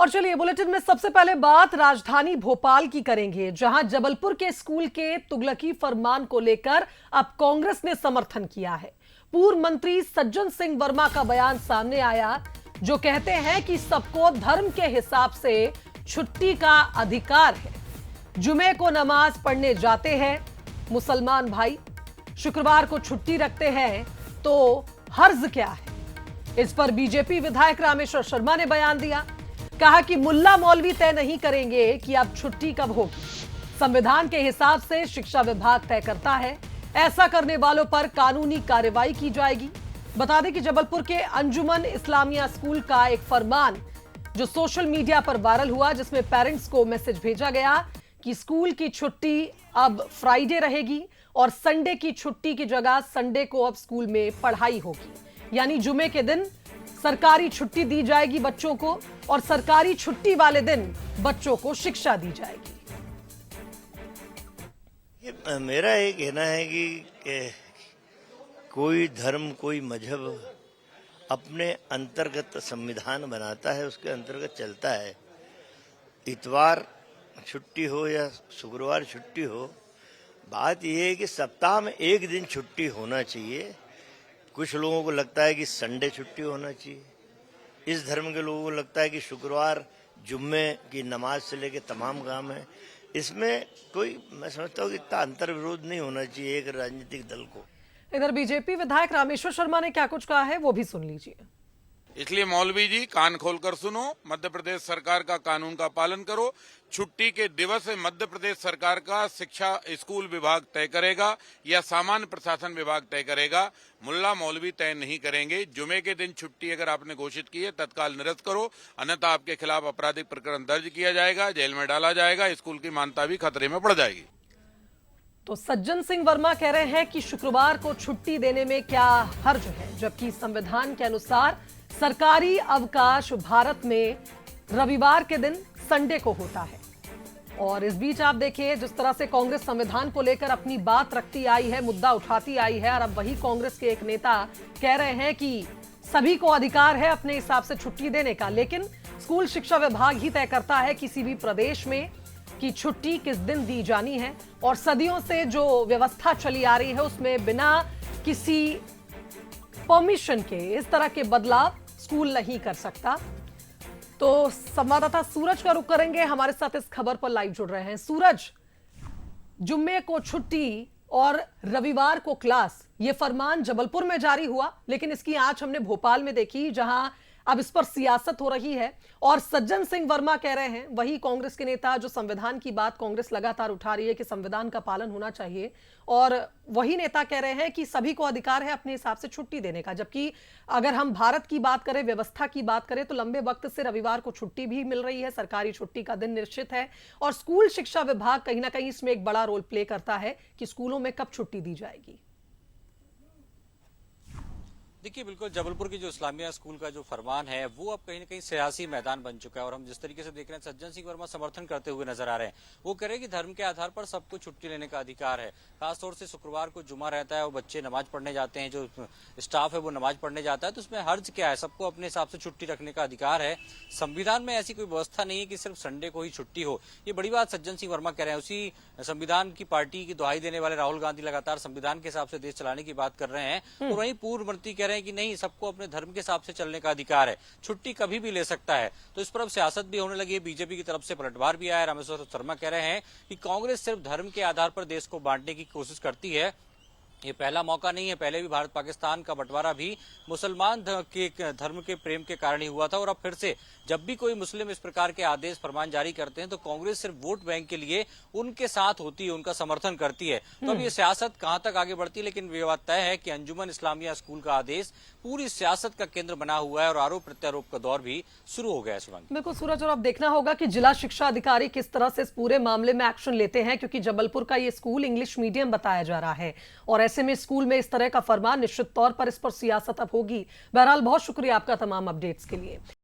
और चलिए बुलेटिन में सबसे पहले बात राजधानी भोपाल की करेंगे, जहां जबलपुर के स्कूल के तुगलकी फरमान को लेकर अब कांग्रेस ने समर्थन किया है। पूर्व मंत्री सज्जन सिंह वर्मा का बयान सामने आया, जो कहते हैं कि सबको धर्म के हिसाब से छुट्टी का अधिकार है। जुमे को नमाज पढ़ने जाते हैं मुसलमान भाई, शुक्रवार को छुट्टी रखते हैं, तो हर्ज क्या है? इस पर बीजेपी विधायक रामेश्वर शर्मा ने बयान दिया। कहा कि मुल्ला मौलवी तय नहीं करेंगे कि अब छुट्टी कब होगी, संविधान के हिसाब से शिक्षा विभाग तय करता है। ऐसा करने वालों पर कानूनी कार्रवाई की जाएगी। बता दें कि जबलपुर के अंजुमन इस्लामिया स्कूल का एक फरमान जो सोशल मीडिया पर वायरल हुआ, जिसमें पेरेंट्स को मैसेज भेजा गया कि स्कूल की छुट्टी अब फ्राइडे रहेगी और संडे की छुट्टी की जगह संडे को अब स्कूल में पढ़ाई होगी। यानी जुमे के दिन सरकारी छुट्टी दी जाएगी बच्चों को और सरकारी छुट्टी वाले दिन बच्चों को शिक्षा दी जाएगी। मेरा ये कहना है कि कोई धर्म, कोई मजहब अपने अंतर्गत संविधान बनाता है, उसके अंतर्गत चलता है। इतवार छुट्टी हो या शुक्रवार छुट्टी हो, बात यह है कि सप्ताह में एक दिन छुट्टी होना चाहिए। कुछ लोगों को लगता है कि संडे छुट्टी होना चाहिए, इस धर्म के लोगों को लगता है कि शुक्रवार जुम्मे की नमाज से लेके तमाम काम है। इसमें कोई, मैं समझता हूँ कि इतना अंतर्विरोध नहीं होना चाहिए एक राजनीतिक दल को। इधर बीजेपी विधायक रामेश्वर शर्मा ने क्या कुछ कहा है वो भी सुन लीजिए। इसलिए मौलवी जी कान खोलकर सुनो, मध्य प्रदेश सरकार का कानून का पालन करो। छुट्टी के दिवस मध्य प्रदेश सरकार का शिक्षा स्कूल विभाग तय करेगा या सामान्य प्रशासन विभाग तय करेगा। मुल्ला मौलवी तय नहीं करेंगे। जुमे के दिन छुट्टी अगर आपने घोषित की है तत्काल निरस्त करो, अन्यथा आपके खिलाफ आपराधिक प्रकरण दर्ज किया जाएगा, जेल में डाला जाएगा, स्कूल की मान्यता भी खतरे में पड़ जाएगी। तो सज्जन सिंह वर्मा कह रहे हैं कि शुक्रवार को छुट्टी देने में क्या हर्ज है, जबकि संविधान के अनुसार सरकारी अवकाश भारत में रविवार के दिन संडे को होता है। और इस बीच आप देखिए जिस तरह से कांग्रेस संविधान को लेकर अपनी बात रखती आई है, मुद्दा उठाती आई है, और अब वही कांग्रेस के एक नेता कह रहे हैं कि सभी को अधिकार है अपने हिसाब से छुट्टी देने का, लेकिन स्कूल शिक्षा विभाग ही तय करता है किसी भी प्रदेश में कि छुट्टी किस दिन दी जानी है। और सदियों से जो व्यवस्था चली आ रही है उसमें बिना किसी परमिशन के इस तरह के बदलाव स्कूल नहीं कर सकता। तो संवाददाता सूरज का रुख करेंगे, हमारे साथ इस खबर पर लाइव जुड़ रहे हैं। सूरज, जुम्मे को छुट्टी और रविवार को क्लास, ये फरमान जबलपुर में जारी हुआ, लेकिन इसकी आंच हमने भोपाल में देखी, जहां अब इस पर सियासत हो रही है। और सज्जन सिंह वर्मा कह रहे हैं, वही कांग्रेस के नेता जो संविधान की बात कांग्रेस लगातार उठा रही है कि संविधान का पालन होना चाहिए, और वही नेता कह रहे हैं कि सभी को अधिकार है अपने हिसाब से छुट्टी देने का। जबकि अगर हम भारत की बात करें, व्यवस्था की बात करें, तो लंबे वक्त से रविवार को छुट्टी भी मिल रही है, सरकारी छुट्टी का दिन निश्चित है, और स्कूल शिक्षा विभाग कहीं ना कहीं इसमें एक बड़ा रोल प्ले करता है कि स्कूलों में कब छुट्टी दी जाएगी। देखिए, बिल्कुल जबलपुर की जो इस्लामिया स्कूल का जो फरमान है वो अब कहीं ना कहीं सियासी मैदान बन चुका है। और हम जिस तरीके से देख रहे हैं, सज्जन सिंह वर्मा समर्थन करते हुए नजर आ रहे हैं। वो कह रहे हैं कि धर्म के आधार पर सबको छुट्टी लेने का अधिकार है। खासतौर से शुक्रवार को जुमा रहता है और बच्चे नमाज पढ़ने जाते हैं, जो स्टाफ है वो नमाज पढ़ने जाता है, तो उसमें हर्ज क्या है? सबको अपने हिसाब से छुट्टी रखने का अधिकार है। संविधान में ऐसी कोई व्यवस्था नहीं है कि सिर्फ संडे को ही छुट्टी हो। ये बड़ी बात सज्जन सिंह वर्मा कह रहे हैं। उसी संविधान की पार्टी की दुहाई देने वाले राहुल गांधी लगातार संविधान के हिसाब से देश चलाने की बात कर रहे हैं, और वहीं पूर्व मंत्री कह रहे हैं कि नहीं, सबको अपने धर्म के हिसाब से चलने का अधिकार है, छुट्टी कभी भी ले सकता है। तो इस पर अब सियासत भी होने लगी है, बीजेपी की तरफ से पलटवार भी आया है। रामेश्वर शर्मा कह रहे हैं कि कांग्रेस सिर्फ धर्म के आधार पर देश को बांटने की कोशिश करती है। ये पहला मौका नहीं है, पहले भी भारत पाकिस्तान का बंटवारा भी मुसलमान धर्म के प्रेम के कारण ही हुआ था। और अब फिर से जब भी कोई मुस्लिम इस प्रकार के आदेश फरमान जारी करते हैं तो कांग्रेस सिर्फ वोट बैंक के लिए उनके साथ होती है, उनका समर्थन करती है। तो अब ये सियासत कहां तक आगे बढ़ती है, लेकिन ये बात तय है कि अंजुमन इस्लामिया स्कूल का आदेश पूरी सियासत का केंद्र बना हुआ है और आरोप प्रत्यारोप का दौर भी शुरू हो गया है। सुरंग बिल्कुल सूरज, और अब देखना होगा कि जिला शिक्षा अधिकारी किस तरह से इस पूरे मामले में एक्शन लेते हैं, क्योंकि जबलपुर का ये स्कूल इंग्लिश मीडियम बताया जा रहा है, और ऐसे में स्कूल में इस तरह का फरमान, निश्चित तौर पर इस पर सियासत अब होगी। बहरहाल बहुत शुक्रिया आपका तमाम अपडेट्स के लिए।